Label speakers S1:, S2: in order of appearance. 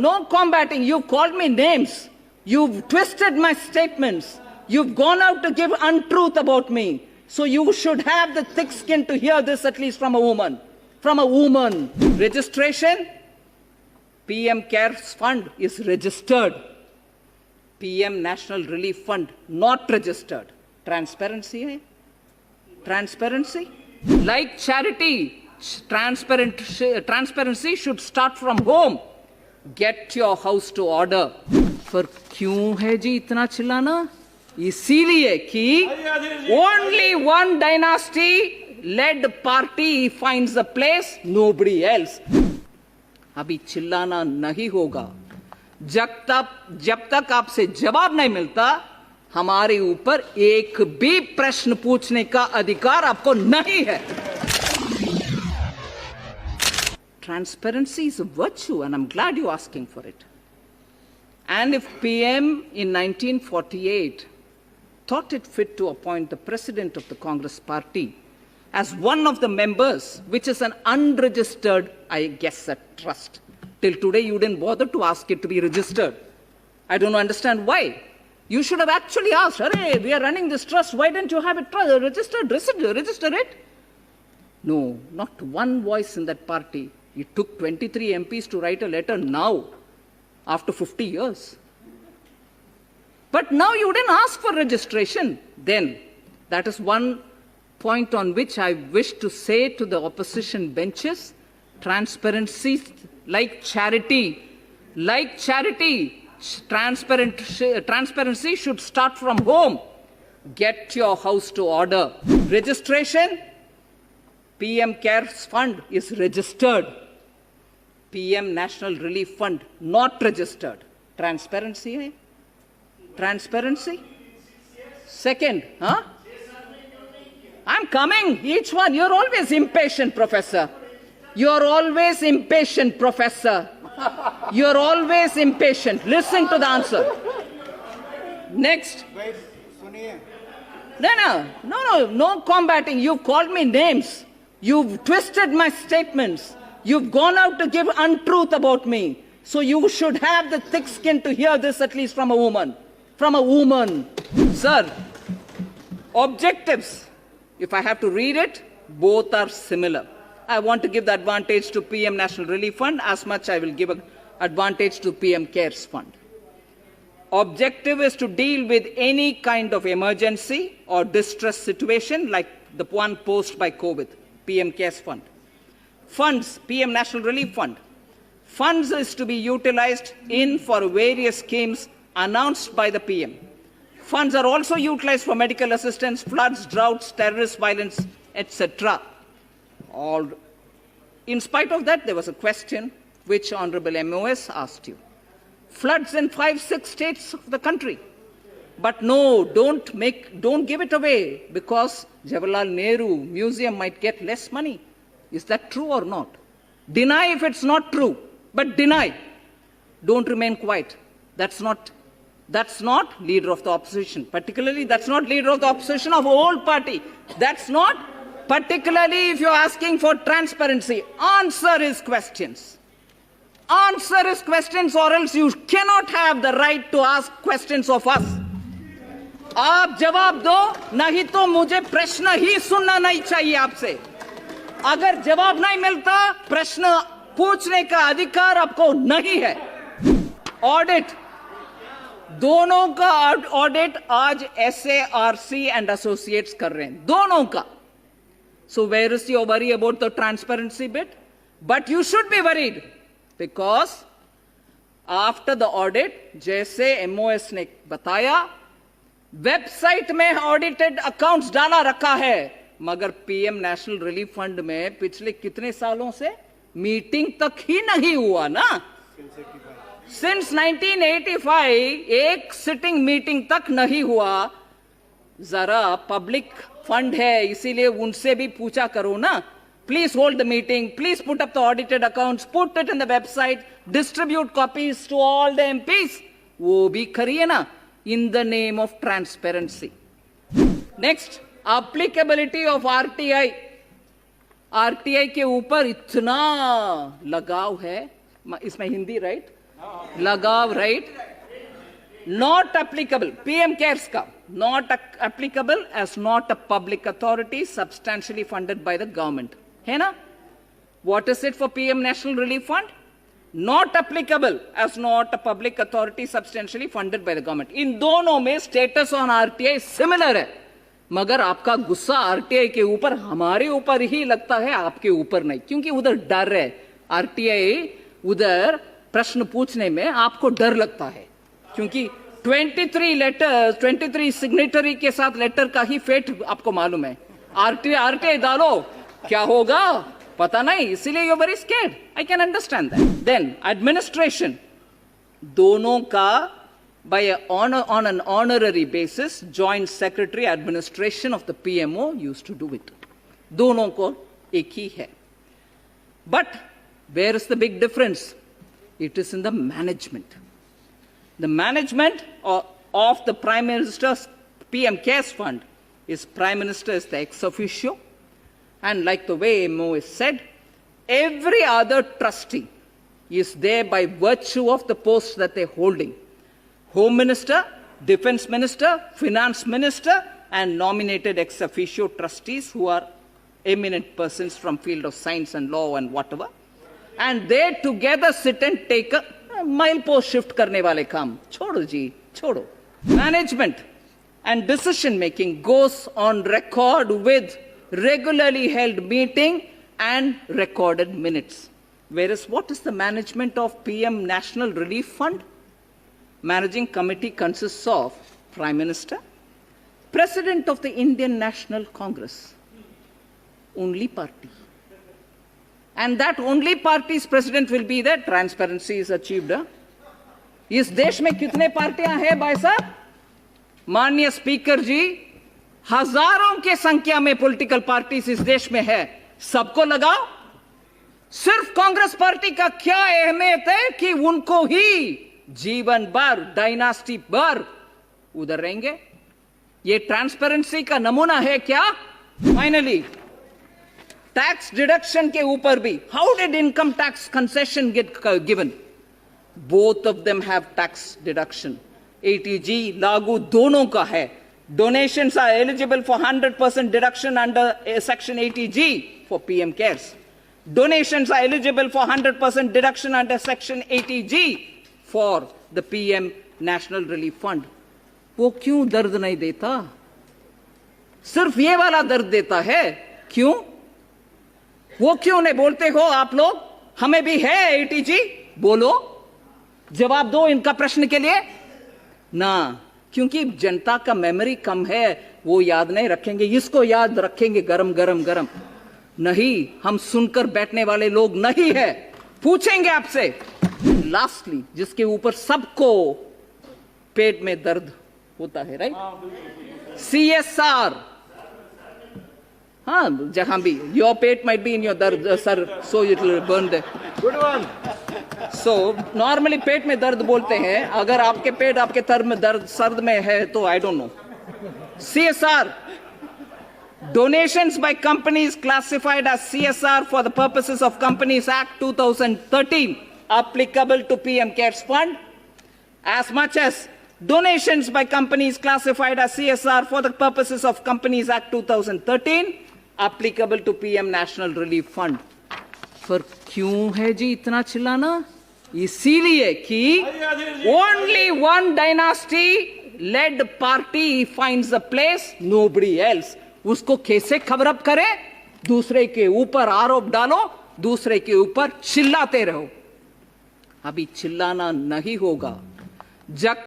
S1: no combating. You've called me names. You've twisted my statements. You've gone out to give untruth about me. So you should have the thick skin to hear this at least from a woman. From a woman. Registration? PM CARES Fund is registered. PM National Relief Fund not registered. Transparency hai? Transparency? Like charity, transparency should start from home. Get your house to order. पर क्यों है जी इतना चिल्लाना? इसीलिए कि only one dynasty led party finds a place, nobody else. अभी चिल्लाना नहीं होगा जब तक आपसे जवाब नहीं मिलता, हमारे ऊपर एक भी प्रश्न पूछने का अधिकार आपको नहीं है. Transparency is a virtue and I'm glad you're asking for it. And if PM in 1948 thought it fit to appoint the president of the Congress party as one of the members, which is an unregistered, I guess, a trust. Till today, you didn't bother to ask it to be registered. I don't understand why. You should have actually asked, "Arey, we are running this trust. Why didn't you have it registered? Register it." No, not one voice in that party. It took 23 MPs to write a letter now, after 50 years. But now you didn't ask for registration. Then, that is one point on which I wish to say to the opposition benches, transparency, like charity, transparency should start from home. Get your house to order. Registration? PM CARES Fund is registered. PM National Relief Fund not registered. Transparency hai? Transparency? Second, huh? I'm coming, each one. You're always impatient, Professor. You're always impatient, Professor. You're always impatient. Listen to the answer. Next. No combating. You've called me names. You've twisted my statements. You've gone out to give untruth about me. So you should have the thick skin to hear this at least from a woman. From a woman. Sir, objectives, if I have to read it, both are similar. I want to give the advantage to PM National Relief Fund as much I will give an advantage to PM CARES Fund. Objective is to deal with any kind of emergency or distress situation like the one posed by COVID, PM CARES Fund. Funds, PM National Relief Fund. Funds is to be utilized for various schemes announced by the PM. Funds are also utilized for medical assistance, floods, droughts, terrorist violence, etc. In spite of that, there was a question which Honorable MOS asked you. Floods in 5-6 states of the country. But no, don't give it away because Jawaharlal Nehru Museum might get less money. Is that true or not? Deny if it's not true, but deny. Don't remain quiet. That's not leader of the opposition. Particularly, that's not leader of the opposition of a whole party. That's not, particularly if you're asking for transparency. Answer his questions. Answer his questions or else you cannot have the right to ask questions of us. आप जवाब दो, नहीं तो मुझे प्रश्न ही सुनना नहीं चाहिए आपसे. अगर जवाब नहीं मिलता, प्रश्न पूछने का अधिकार आपको नहीं है. ऑडिट, दोनों का ऑडिट आज SARC and Associates कर रहे हैं, दोनों का. So where is your worry about the transparency bit? But you should be worried because after the audit, जैसे MOS ने बताया, वेबसाइट में ऑडिटेड अकाउंट्स डाला रखा है, मगर PM नेशनल रिलीफ फंड में पिछले कितने सालों से मीटिंग तक ही नहीं हुआ ना. सिंस 1985 एक सिटिंग मीटिंग तक नहीं हुआ. जरा पब्लिक फंड है, इसीलिए उनसे भी पूछा करो ना. Please hold the meeting. Please put up the audited accounts. Put it in the website. Distribute copies to all the MPs. वो भी करिए ना. In the name of transparency. Next, applicability of RTI. RTI के ऊपर इतना लगाव है, इसमें हिंदी राइट, लगाव, right? Not applicable. PM CARES का not applicable as not a public authority substantially funded by the government. है ना? What is it for PM National Relief Fund? Not applicable as not a public authority substantially funded by the government. इन दोनों में status on RTI similar है, मगर आपका गुस्सा RTI के ऊपर हमारे ऊपर ही लगता है, आपके ऊपर नहीं, क्योंकि उधर डर है। RTI उधर प्रश्न पूछने में आपको डर लगता है, क्योंकि 23 सिग्नेटरी के साथ लेटर का ही फेट आपको मालूम है। RTI डालो, क्या होगा पता नहीं, इसीलिए you very scared. I can understand that. Then administration, दोनों का by on an honorary basis, joint secretary administration of the PMO used to do it. दोनों को एक ही है। But where is the big difference? It is in the management. The management of the Prime Minister's PM CARES Fund is Prime Minister is the ex officio, and like the way MO is said, every other trustee is there by virtue of the posts that they're holding. Home Minister, Defense Minister, Finance Minister, and nominated ex officio trustees who are eminent persons from field of science and law and whatever. And they together sit and take a milepost shift करने वाले काम। छोड़ो जी, छोड़ो। Management and decision making goes on record with regularly held meeting and recorded minutes. Whereas what is the management of PM National Relief Fund? Managing committee consists of Prime Minister, President of the Indian National Congress, only party. And that only party's president will be there. Transparency is achieved. इस देश में कितने पार्टियां हैं भाई साहब? माननीय speaker जी, हजारों के संख्या में पॉलिटिकल पार्टीज इस देश में है। सबको लगाओ। सिर्फ कांग्रेस पार्टी का क्या अहमियत है कि उनको ही जीवन भर, डायनास्टी भर उधर रहेंगे? ये ट्रांसपेरेंसी का नमूना है क्या? फाइनली टैक्स डिडक्शन के ऊपर भी, how did income tax concession get given? Both of them have tax deduction. ATG लागू दोनों का है। Donations are eligible for 100% deduction under Section 80G for PM CARES. Donations are eligible for 100% deduction under Section 80G for the PM National Relief Fund. वो क्यों दर्द नहीं देता? सिर्फ ये वाला दर्द देता है। क्यों? वो क्यों नहीं बोलते हो आप लोग? हमें भी है 80G, बोलो, जवाब दो इनका प्रश्न के लिए ना, क्योंकि जनता का मेमोरी कम है, वो याद नहीं रखेंगे। इसको याद रखेंगे गरम गरम गरम नहीं, हम सुनकर बैठने वाले लोग नहीं है। पूछेंगे आपसे। लास्टली, जिसके ऊपर सबको पेट में दर्द होता है, राइट? CSR। हाँ, जहां भी your pet might be in your dard sir, so it will burn the good one. So normally पेट में दर्द बोलते हैं। अगर आपके पेट आपके सर्द में है तो I don't know. CSR, donations by companies classified as CSR for the purposes of Companies Act 2013 applicable to PM CARES Fund, as much as donations by companies classified as CSR for the purposes of Companies Act 2013 applicable to PM National Relief Fund. पर क्यों है जी इतना चिल्लाना? इसीलिए कि only one dynasty led party finds a place, nobody else. उसको कैसे खबर अप करें? दूसरे के ऊपर आरोप डालो, दूसरे के ऊपर चिल्लाते रहो। अभी चिल्लाना नहीं होगा। जब